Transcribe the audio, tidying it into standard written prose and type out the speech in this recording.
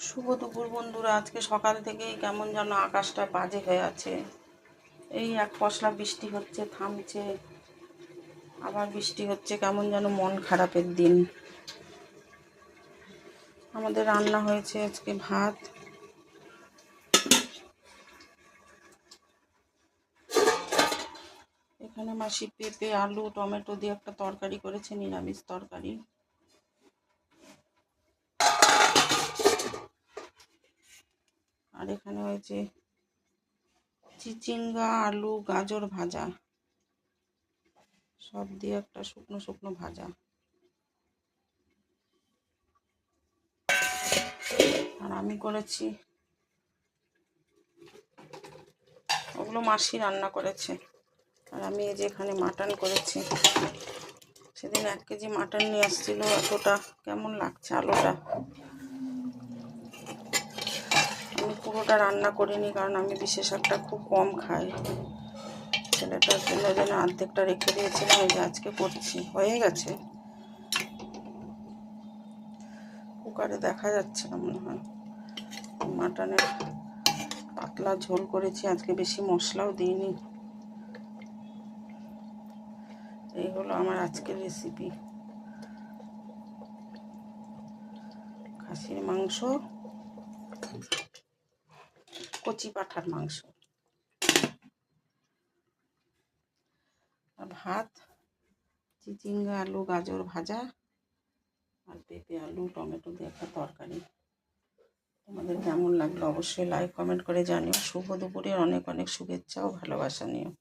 শুভ দুপুর বন্ধুরা। আজকে সকাল থেকেই কেমন যেন আকাশটা বাজে হয়ে আছে। এই এক পশলা বৃষ্টি হচ্ছে, থামছে, আবার বৃষ্টি হচ্ছে। কেমন যেন মন খারাপের দিন। আমাদের রান্না হয়েছে আজকে ভাত, এখানে মাসি পেঁপে আলু টমেটো দিয়ে একটা তরকারি করেছে, নিরামিষ তরকারি। আর এখানে হয়েছে চিচিঙ্গা আলু গাজর ভাজা, সব দিয়ে একটা শুকনো শুকনো ভাজা। আর আমি করেছি, ওগুলো মাসি রান্না করেছে। আর আমি এই যে এখানে মাটন করেছি। সেদিন 1 কেজি মাটন নিয়ে আসছিল। এতটা কেমন লাগছে আলুটা। আমি পুরোটা রান্না করিনি, কারণ আমি বিশেষ একটা খুব কম খাই। ছেলেটার জন্য অর্ধেকটা রেখে দিয়েছিলাম, এই যে আজকে করছি। হয়ে গেছে, কুকারে দেখা যাচ্ছে না মনে হয়। মাটনের পাতলা ঝোল করেছি আজকে, বেশি মশলাও দিইনি। এই হলো আমার আজকের রেসিপি। খাসির মাংস, কচি পাঁঠার মাংস, আর ভাত, চিচিঙ্গা আলু গাজর ভাজা, আর পেঁপে আলু টমেটো দিয়ে একটা তরকারি। তোমাদের কেমন লাগলো অবশ্যই লাইক কমেন্ট করে জানিও। শুভ দুপুরের অনেক অনেক শুভেচ্ছা ও ভালোবাসা নিও।